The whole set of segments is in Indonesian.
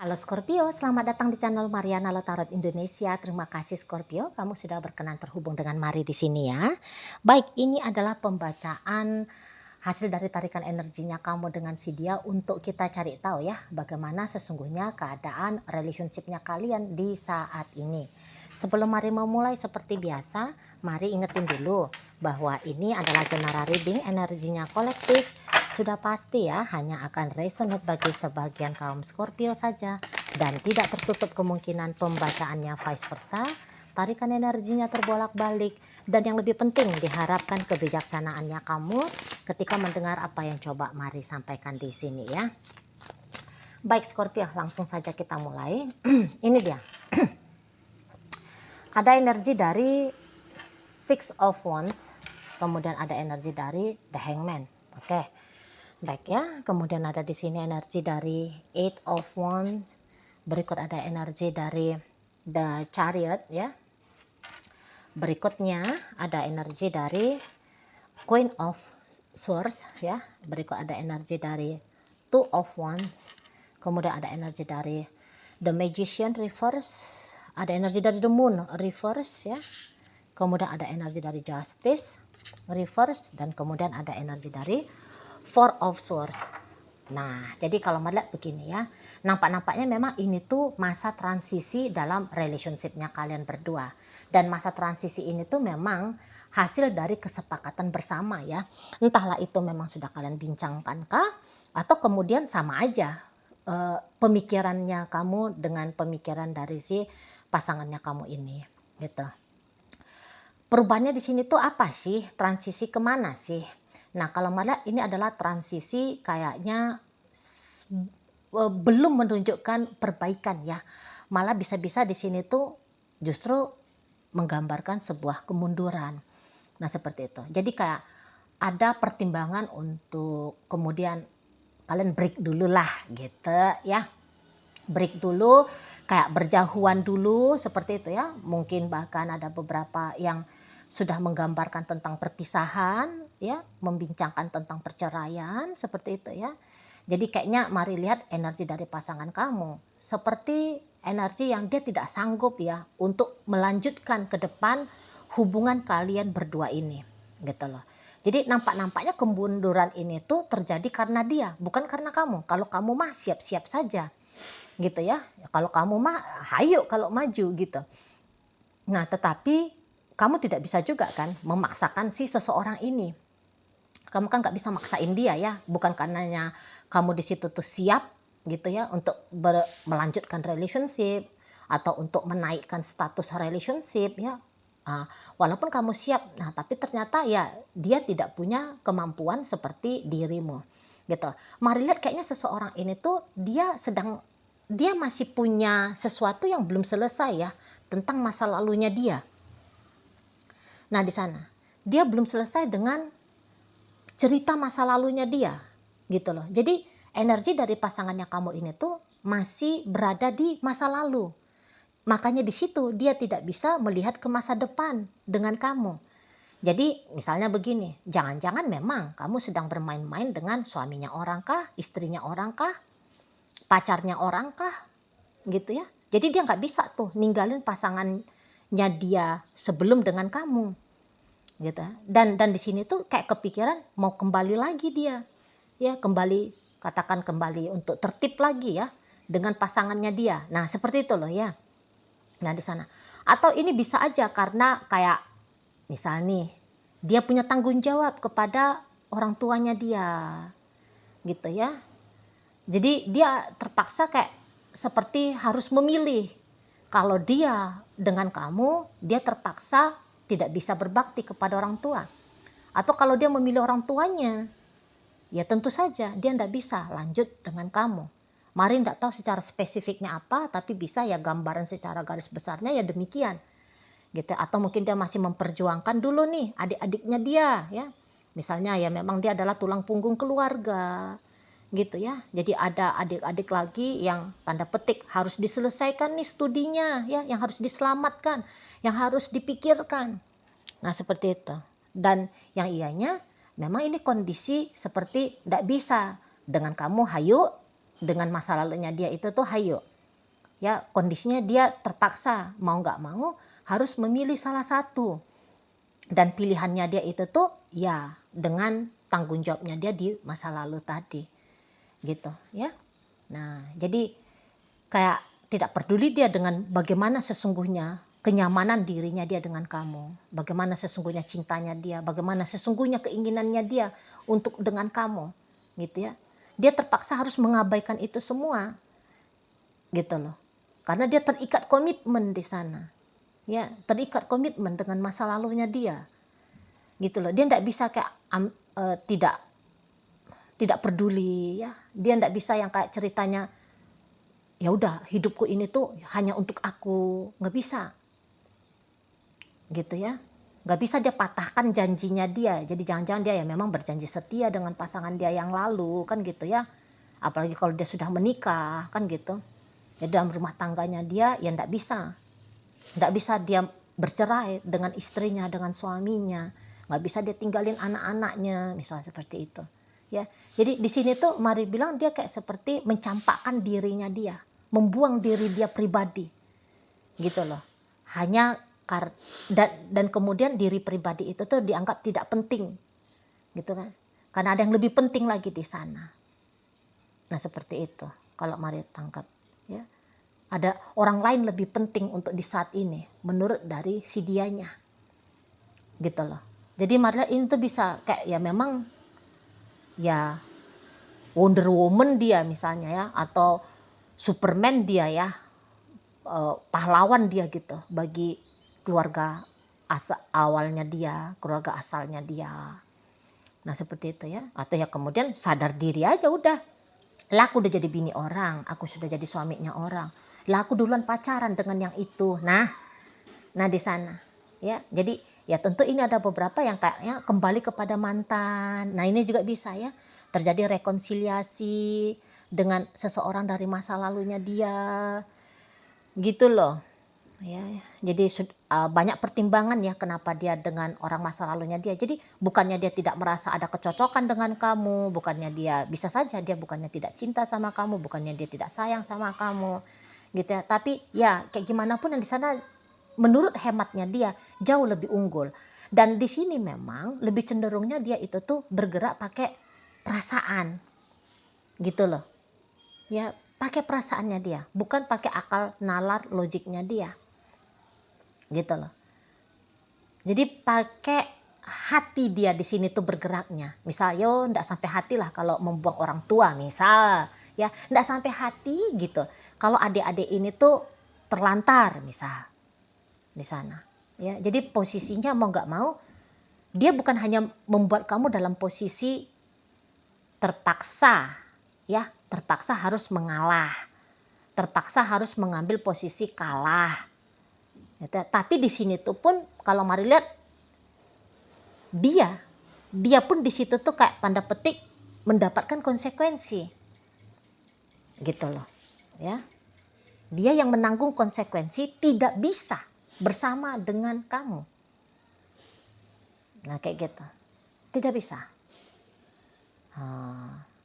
Halo Scorpio, selamat datang di channel Mariana Lotarot Indonesia. Terima kasih Scorpio, kamu sudah berkenan terhubung dengan Mari di sini ya. Baik, ini adalah pembacaan hasil dari tarikan energinya kamu dengan si dia untuk kita cari tahu ya bagaimana sesungguhnya keadaan relationship-nya kalian di saat ini. Sebelum Mari memulai seperti biasa, Mari ingetin dulu bahwa ini adalah general reading, energinya kolektif. Sudah pasti ya, hanya akan resonate bagi sebagian kaum Scorpio saja dan tidak tertutup kemungkinan pembacaannya vice versa. Tarikan energinya terbolak-balik dan yang lebih penting diharapkan kebijaksanaannya kamu ketika mendengar apa yang coba Mari sampaikan di sini ya. Baik Scorpio, langsung saja kita mulai. Ini dia. Ada energi dari Six of Wands, kemudian ada energi dari The Hangman. Oke. Baik ya, kemudian ada di sini energi dari Eight of Wands, berikut ada energi dari The Chariot ya. Berikutnya ada energi dari Queen of Swords ya. Berikut ada energi dari Two of Wands, kemudian ada energi dari The Magician reverse, ada energi dari The Moon reverse ya. Kemudian ada energi dari Justice reverse dan kemudian ada energi dari Four of Swords. Nah, jadi kalau melihat begini ya, nampaknya memang ini tuh masa transisi dalam relationship-nya kalian berdua. Dan masa transisi ini tuh memang hasil dari kesepakatan bersama ya. Entahlah itu memang sudah kalian bincangkan kah, atau kemudian sama aja pemikirannya kamu dengan pemikiran dari si pasangannya kamu ini, gitu. Perubahannya di sini tuh apa sih? Transisi kemana sih? Nah, kalau melihat ini adalah transisi kayaknya belum menunjukkan perbaikan ya. Malah bisa-bisa di sini tuh justru menggambarkan sebuah kemunduran. Nah, seperti itu. Jadi kayak ada pertimbangan untuk kemudian kalian break dulu lah gitu ya. Break dulu, kayak berjauhan dulu seperti itu ya. Mungkin bahkan ada beberapa yang sudah menggambarkan tentang perpisahan ya, membincangkan tentang perceraian seperti itu ya. Jadi kayaknya mari lihat energi dari pasangan kamu seperti energi yang dia tidak sanggup ya untuk melanjutkan ke depan hubungan kalian berdua ini gitu loh. Jadi nampaknya kemunduran ini tuh terjadi karena dia, bukan karena kamu. Kalau kamu mah siap-siap saja gitu ya. Kalau kamu mah hayo kalau maju gitu. Nah, tetapi kamu tidak bisa juga kan memaksakan si seseorang ini. Kamu kan nggak bisa maksain dia ya, bukan karenanya kamu di situ tuh siap gitu ya untuk melanjutkan relationship atau untuk menaikkan status relationship ya. Walaupun kamu siap, nah tapi ternyata ya dia tidak punya kemampuan seperti dirimu gitu. Mari lihat kayaknya seseorang ini tuh dia masih punya sesuatu yang belum selesai ya tentang masa lalunya dia. Nah, di sana dia belum selesai dengan cerita masa lalunya dia gitu loh. Jadi energi dari pasangannya kamu ini tuh masih berada di masa lalu. Makanya di situ dia tidak bisa melihat ke masa depan dengan kamu. Jadi misalnya begini, jangan-jangan memang kamu sedang bermain-main dengan suaminya orang kah, istrinya orang kah, pacarnya orang kah, gitu ya. Jadi dia nggak bisa tuh ninggalin pasangannya dia sebelum dengan kamu, gitu. Dan di sini tuh kayak kepikiran mau kembali lagi dia, ya kembali katakan kembali untuk tertib lagi ya dengan pasangannya dia. Nah seperti itu loh ya. Nah di sana. Atau ini bisa aja karena kayak misal nih dia punya tanggung jawab kepada orang tuanya dia, gitu ya. Jadi dia terpaksa kayak seperti harus memilih. Kalau dia dengan kamu, dia terpaksa tidak bisa berbakti kepada orang tua. Atau kalau dia memilih orang tuanya, ya tentu saja dia tidak bisa lanjut dengan kamu. Mari tidak tahu secara spesifiknya apa, tapi bisa ya gambaran secara garis besarnya ya demikian. Gitu. Atau mungkin dia masih memperjuangkan dulu nih adik-adiknya dia ya. Misalnya ya memang dia adalah tulang punggung keluarga gitu ya. Jadi ada adik-adik lagi yang tanda petik harus diselesaikan nih studinya ya, yang harus diselamatkan, yang harus dipikirkan. Nah seperti itu. Dan yang ianya memang ini kondisi seperti tidak bisa dengan kamu hayu, dengan masa lalunya dia itu tuh hayu Ya, kondisinya dia terpaksa mau nggak mau harus memilih salah satu. Dan pilihannya dia itu tuh ya dengan tanggung jawabnya dia di masa lalu tadi. Gitu ya. Nah, jadi kayak tidak peduli dia dengan bagaimana sesungguhnya kenyamanan dirinya dia dengan kamu, bagaimana sesungguhnya cintanya dia, bagaimana sesungguhnya keinginannya dia untuk dengan kamu, gitu ya. Dia terpaksa harus mengabaikan itu semua, gitu loh. Karena dia terikat komitmen di sana, ya, terikat komitmen dengan masa lalunya dia, gitu loh. Dia tidak bisa kayak tidak peduli, ya. Dia tidak bisa yang kayak ceritanya ya udah hidupku ini tuh hanya untuk aku, nggak bisa gitu ya, nggak bisa dia patahkan janjinya dia. Jadi jangan-jangan dia ya memang berjanji setia dengan pasangan dia yang lalu kan gitu ya, apalagi kalau dia sudah menikah kan gitu ya. Dalam rumah tangganya dia ya nggak bisa dia bercerai dengan istrinya, dengan suaminya, nggak bisa dia tinggalin anak-anaknya misalnya seperti itu ya. Jadi di sini tuh Mari bilang dia kayak seperti mencampakkan dirinya dia, membuang diri dia pribadi gitu loh, hanya dan kemudian diri pribadi itu tuh dianggap tidak penting gitu kan, karena ada yang lebih penting lagi di sana. Nah seperti itu kalau Mari tangkap ya, ada orang lain lebih penting untuk di saat ini menurut dari si dianya gitu loh. Jadi Mari ini tuh bisa kayak ya memang ya Wonder Woman dia misalnya ya, atau Superman dia ya, pahlawan dia gitu bagi keluarga awalnya dia, keluarga asalnya dia. Nah seperti itu ya. Atau ya kemudian sadar diri aja udah, lah aku udah jadi bini orang, aku sudah jadi suaminya orang, lah aku duluan pacaran dengan yang itu. Nah di sana ya. Jadi ya tentu ini ada beberapa yang kayaknya kembali kepada mantan. Nah ini juga bisa ya terjadi rekonsiliasi dengan seseorang dari masa lalunya dia gitu loh ya. Jadi banyak pertimbangan ya kenapa dia dengan orang masa lalunya dia. Jadi bukannya dia tidak merasa ada kecocokan dengan kamu, bukannya dia bisa saja dia bukannya tidak cinta sama kamu, bukannya dia tidak sayang sama kamu gitu ya. Tapi ya kayak gimana pun yang di sana menurut hematnya dia jauh lebih unggul. Dan di sini memang lebih cenderungnya dia itu tuh bergerak pakai perasaan gitu loh ya, pakai perasaannya dia, bukan pakai akal nalar logiknya dia gitu loh. Jadi pakai hati dia di sini tuh bergeraknya. Misal yo ndak sampai hati lah kalau membuang orang tua misal ya, ndak sampai hati gitu kalau adik-adik ini tuh terlantar misal di sana ya. Jadi posisinya mau nggak mau dia bukan hanya membuat kamu dalam posisi terpaksa ya, terpaksa harus mengalah, terpaksa harus mengambil posisi kalah gitu. Tapi di sini tuh pun kalau Mari lihat dia pun di situ tuh kayak tanda petik mendapatkan konsekuensi gitu loh ya. Dia yang menanggung konsekuensi tidak bisa bersama dengan kamu. Nah kayak gitu, tidak bisa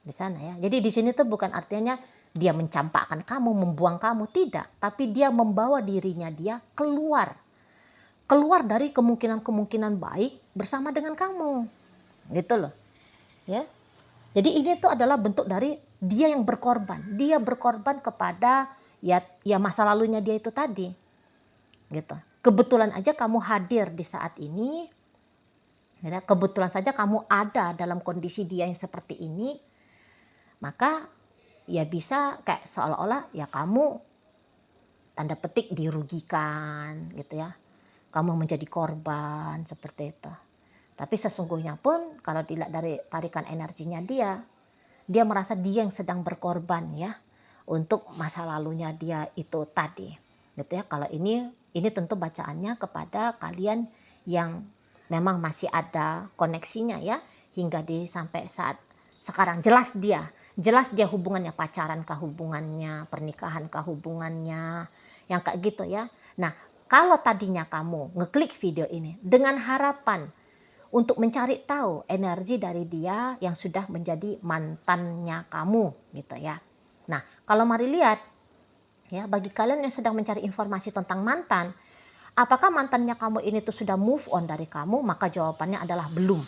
di sana ya. Jadi di sini tuh bukan artinya dia mencampakkan kamu, membuang kamu, tidak, tapi dia membawa dirinya dia keluar dari kemungkinan-kemungkinan baik bersama dengan kamu gitu loh ya. Jadi ini tuh adalah bentuk dari dia yang berkorban, dia berkorban kepada ya masa lalunya dia itu tadi gitu. Kebetulan aja kamu hadir di saat ini ya, kebetulan saja kamu ada dalam kondisi dia yang seperti ini, maka ya bisa kayak seolah-olah ya kamu tanda petik dirugikan gitu ya, kamu menjadi korban seperti itu. Tapi sesungguhnya pun kalau dilihat dari tarikan energinya dia merasa dia yang sedang berkorban ya untuk masa lalunya dia itu tadi gitu ya. Kalau ini tentu bacaannya kepada kalian yang memang masih ada koneksinya ya hingga di sampai saat sekarang. Jelas dia hubungannya, pacaran kah hubungannya, pernikahan kah hubungannya, yang kayak gitu ya. Nah kalau tadinya kamu ngeklik video ini dengan harapan untuk mencari tahu energi dari dia yang sudah menjadi mantannya kamu gitu ya. Nah kalau Mari lihat Ya, bagi kalian yang sedang mencari informasi tentang mantan, apakah mantannya kamu ini tuh sudah move on dari kamu? Maka jawabannya adalah belum.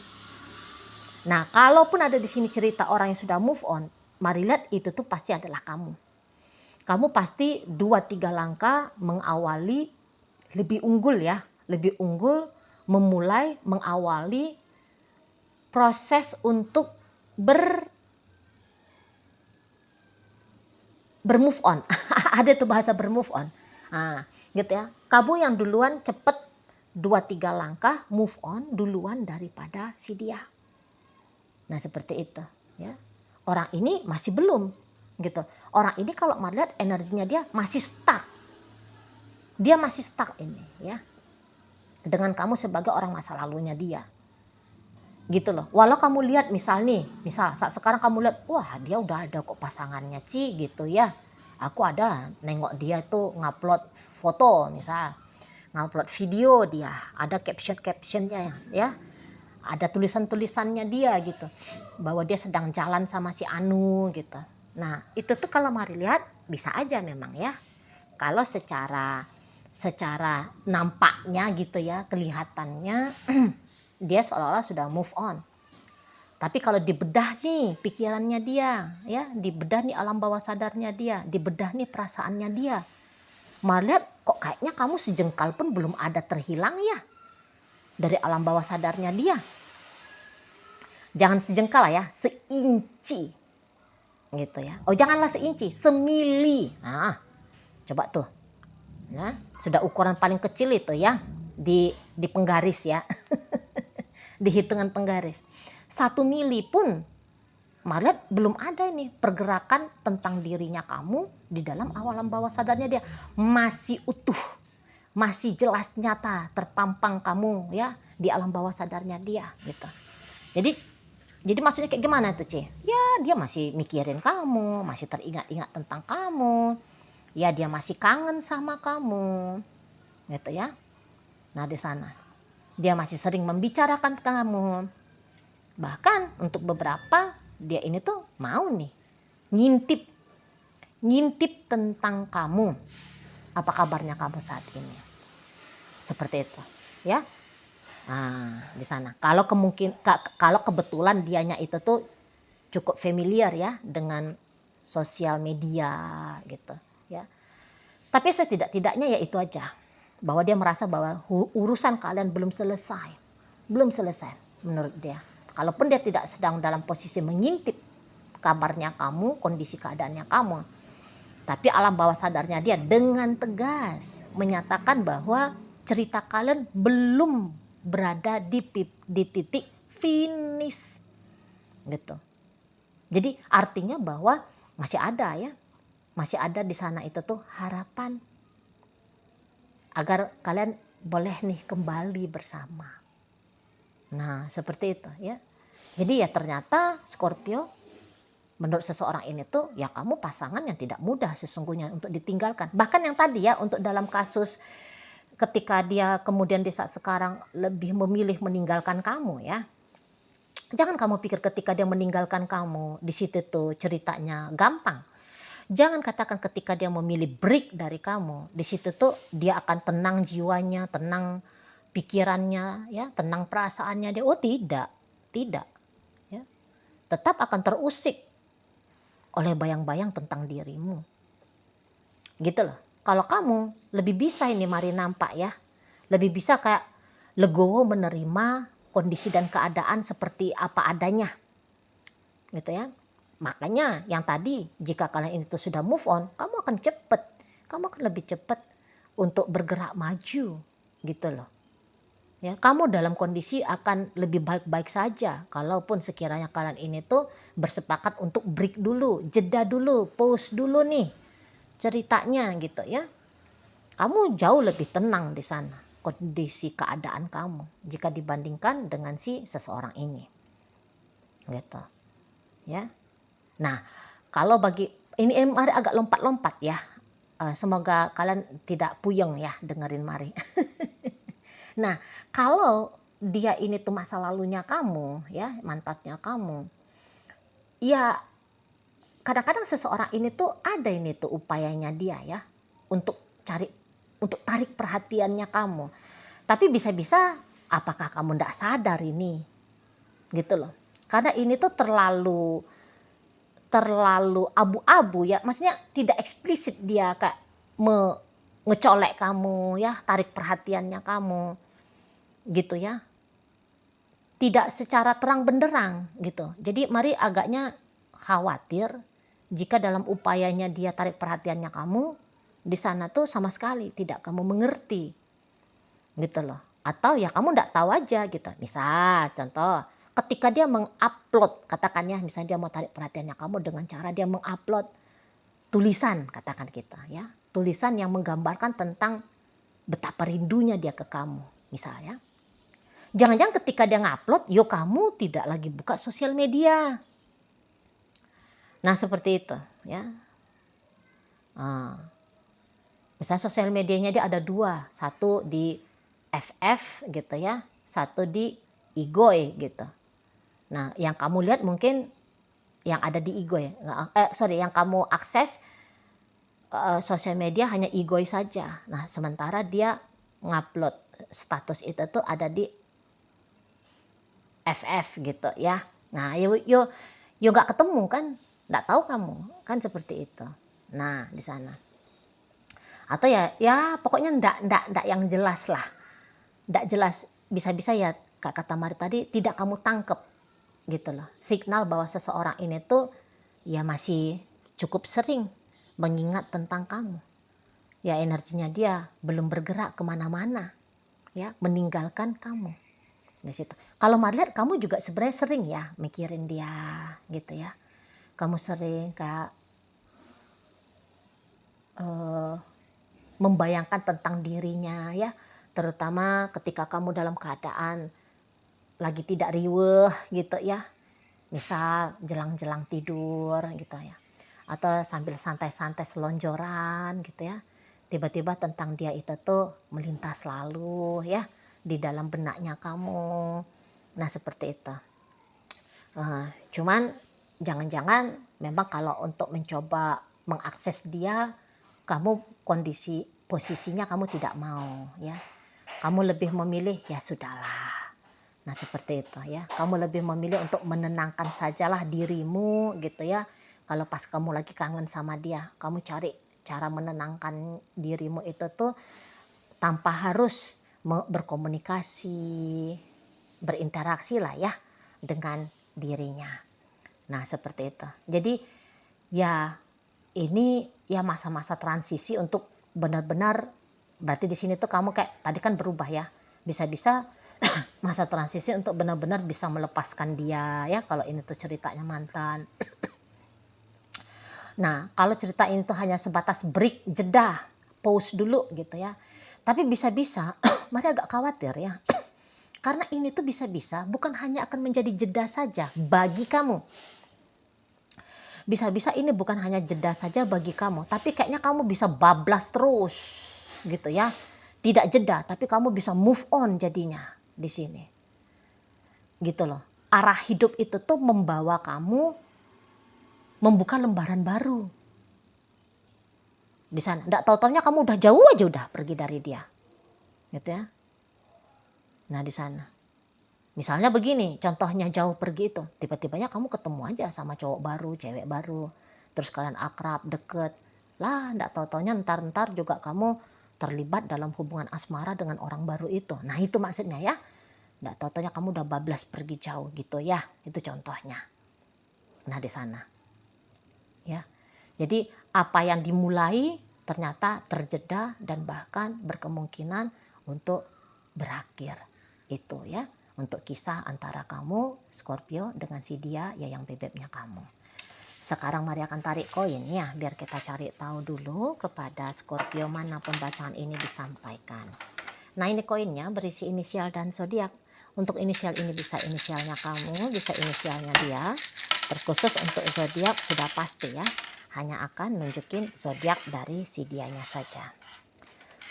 Nah, kalaupun ada di sini cerita orang yang sudah move on, mari lihat itu tuh pasti adalah kamu. Kamu pasti 2-3 langkah mengawali lebih unggul ya, lebih unggul memulai mengawali proses untuk bermove on. Ada tuh bahasa bermove on. Nah, gitu ya. Kamu yang duluan cepet 2-3 langkah move on duluan daripada si dia. Nah, seperti itu, ya. Orang ini masih belum gitu. Orang ini kalau melihat energinya dia masih stuck. Dia masih stuck ini, ya. Dengan kamu sebagai orang masa lalunya dia. Gitu loh. Walau kamu lihat misal saat sekarang kamu lihat, wah dia udah ada kok pasangannya Ci gitu ya. Aku ada nengok dia tuh ngupload foto misal, ngupload video dia, ada caption-captionnya ya. Ada tulisan-tulisannya dia gitu. Bahwa dia sedang jalan sama si Anu gitu. Nah, itu tuh kalau mari lihat bisa aja memang ya. Kalau secara nampaknya gitu ya, kelihatannya dia seolah-olah sudah move on. Tapi kalau dibedah nih pikirannya dia, ya, dibedah nih alam bawah sadarnya dia, dibedah nih perasaannya dia. Malah lihat kok kayaknya kamu sejengkal pun belum ada terhilang ya dari alam bawah sadarnya dia. Jangan sejengkal lah ya, seinci. Gitu ya. Oh, janganlah seinci, semili. Nah, coba tuh. Nah, sudah ukuran paling kecil itu ya di penggaris ya. Di hitungan penggaris. 1 mili pun malah belum ada ini pergerakan tentang dirinya kamu di dalam alam bawah sadarnya dia. Masih utuh, masih jelas nyata terpampang kamu ya di alam bawah sadarnya dia gitu. Jadi maksudnya kayak gimana tuh Ci? Ya dia masih mikirin kamu, masih teringat-ingat tentang kamu. Ya dia masih kangen sama kamu gitu ya. Nah di sana dia masih sering membicarakan kamu. Bahkan untuk beberapa dia ini tuh mau nih ngintip tentang kamu. Apa kabarnya kamu saat ini? Seperti itu, ya. Nah, di sana. Kalau kebetulan dianya itu tuh cukup familiar ya dengan sosial media gitu, ya. Tapi setidak-tidaknya ya itu aja. Bahwa dia merasa bahwa urusan kalian belum selesai. Belum selesai menurut dia. Kalaupun dia tidak sedang dalam posisi mengintip kabarnya kamu, kondisi keadaannya kamu. Tapi alam bawah sadarnya dia dengan tegas menyatakan bahwa cerita kalian belum berada di titik finish. Gitu. Jadi artinya bahwa masih ada ya. Masih ada di sana itu tuh harapan agar kalian boleh nih kembali bersama. Nah, seperti itu ya. Jadi ya ternyata Scorpio menurut seseorang ini tuh ya kamu pasangan yang tidak mudah sesungguhnya untuk ditinggalkan. Bahkan yang tadi ya untuk dalam kasus ketika dia kemudian di saat sekarang lebih memilih meninggalkan kamu ya. Jangan kamu pikir ketika dia meninggalkan kamu di situ tuh ceritanya gampang. Jangan katakan ketika dia memilih break dari kamu, di situ tuh dia akan tenang jiwanya, tenang pikirannya, ya, tenang perasaannya dia. Oh tidak, tidak, ya. Tetap akan terusik oleh bayang-bayang tentang dirimu. Gitu loh. Kalau kamu lebih bisa ini mari nampak ya, lebih bisa kayak legowo menerima kondisi dan keadaan seperti apa adanya. Gitu ya. Makanya yang tadi jika kalian itu sudah move on, kamu akan cepat, kamu akan lebih cepat untuk bergerak maju gitu loh. Ya, kamu dalam kondisi akan lebih baik-baik saja kalaupun sekiranya kalian ini tuh bersepakat untuk break dulu, jeda dulu, pause dulu nih ceritanya gitu ya. Kamu jauh lebih tenang di sana kondisi keadaan kamu jika dibandingkan dengan si seseorang ini. Gitu. Ya. Nah, kalau bagi ini mari agak lompat-lompat ya. Semoga kalian tidak puyeng ya dengerin mari. Nah, kalau dia ini tuh masa lalunya kamu ya, mantannya kamu. Ya kadang-kadang seseorang ini tuh ada ini tuh upayanya dia ya untuk tarik perhatiannya kamu. Tapi bisa-bisa apakah kamu ndak sadar ini, gitu loh. Karena ini tuh terlalu abu-abu ya, maksudnya tidak eksplisit dia kayak ngecolek kamu ya, tarik perhatiannya kamu, gitu ya. Tidak secara terang benderang gitu. Jadi mari agaknya khawatir jika dalam upayanya dia tarik perhatiannya kamu, di sana tuh sama sekali tidak kamu mengerti, gitu loh. Atau ya kamu nggak tahu aja gitu. Misal contoh, ketika dia mengupload, katakannya misalnya dia mau tarik perhatiannya kamu dengan cara dia mengupload tulisan, katakan kita ya, tulisan yang menggambarkan tentang betapa rindunya dia ke kamu, misalnya. Jangan-jangan ketika dia ngupload, yo kamu tidak lagi buka sosial media. Nah seperti itu ya. Misalnya sosial medianya dia ada 2, satu di FF gitu ya, satu di Igoy gitu. Nah yang kamu lihat mungkin yang ada di Igoy, yang kamu akses sosial media hanya Igoy saja. Nah sementara dia ngupload status itu tuh ada di FF gitu ya. Nah yo nggak ketemu kan, nggak tahu kamu kan, seperti itu. Nah di sana. Atau ya pokoknya ndak yang jelas lah. Ndak jelas, bisa-bisa ya kata Mari tadi tidak kamu tangkep gitu loh. Signal bahwa seseorang ini tuh ya masih cukup sering mengingat tentang kamu. Ya energinya dia belum bergerak kemana-mana ya, meninggalkan kamu di situ. Kalau Mari lihat kamu juga sebenarnya sering ya mikirin dia gitu ya. Kamu sering kayak membayangkan tentang dirinya ya, terutama ketika kamu dalam keadaan lagi tidak riweuh gitu ya, misal jelang-jelang tidur gitu ya, atau sambil santai-santai selonjoran gitu ya, tiba-tiba tentang dia itu tuh melintas lalu ya di dalam benaknya kamu. Nah seperti itu. Cuman jangan-jangan memang kalau untuk mencoba mengakses dia, kamu posisinya kamu tidak mau ya. Kamu lebih memilih ya sudahlah. Nah seperti itu ya. Kamu lebih memilih untuk menenangkan sajalah dirimu gitu ya. Kalau pas kamu lagi kangen sama dia, kamu cari cara menenangkan dirimu itu tuh tanpa harus berkomunikasi, berinteraksi lah ya dengan dirinya. Nah seperti itu. Jadi ya ini ya masa-masa transisi untuk benar-benar, berarti di sini tuh kamu kayak tadi kan berubah ya. Bisa-bisa masa transisi untuk benar-benar bisa melepaskan dia ya, kalau ini tuh ceritanya mantan. Nah kalau cerita ini tuh hanya sebatas break, jeda, pause dulu gitu ya. Tapi bisa-bisa Mari agak khawatir ya. Karena ini tuh bisa-bisa bukan hanya akan menjadi jeda saja bagi kamu. Bisa-bisa ini bukan hanya jeda saja bagi kamu, tapi kayaknya kamu bisa bablas terus gitu ya. Tidak jeda, tapi kamu bisa move on jadinya di sini. Gitu loh. Arah hidup itu tuh membawa kamu membuka lembaran baru. Di sana, enggak tahu-taunya kamu udah jauh aja udah pergi dari dia. Gitu ya. Nah, di sana. Misalnya begini, contohnya jauh pergi itu, tiba-tibanya kamu ketemu aja sama cowok baru, cewek baru, terus kalian akrab, deket, lah enggak tahu-taunya ntar juga kamu terlibat dalam hubungan asmara dengan orang baru itu. Nah itu maksudnya ya, enggak tahu-taunya kamu udah bablas pergi jauh gitu ya, itu contohnya. Nah di sana, ya, jadi apa yang dimulai ternyata terjeda dan bahkan berkemungkinan untuk berakhir itu ya. Untuk kisah antara kamu Scorpio dengan si dia ya yang bebeknya kamu. Sekarang Mari akan tarik koin ya, biar kita cari tahu dulu kepada Scorpio mana pembacaan ini disampaikan. Nah ini koinnya berisi inisial dan zodiak. Untuk inisial ini bisa inisialnya kamu, bisa inisialnya dia. Terkhusus untuk zodiak sudah pasti ya, hanya akan nunjukin zodiak dari si dianya saja.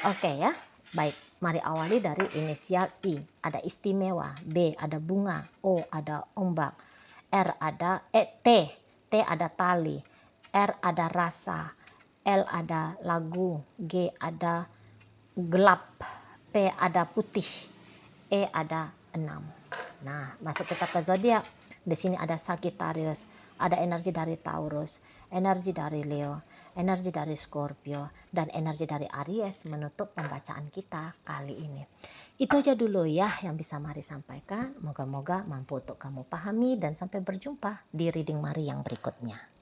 Oke ya, baik. Mari awali dari inisial I, ada istimewa, B ada bunga, O ada ombak, R ada T ada tali, R ada rasa, L ada lagu, G ada gelap, P ada putih, E ada 6. Nah, masuk kita ke zodiak. Di sini ada Sagittarius, ada energi dari Taurus, energi dari Leo, energi dari Scorpio, dan energi dari Aries menutup pembacaan kita kali ini. Itu aja dulu ya yang bisa Mari sampaikan. Moga-moga mampu untuk kamu pahami dan sampai berjumpa di reading Mari yang berikutnya.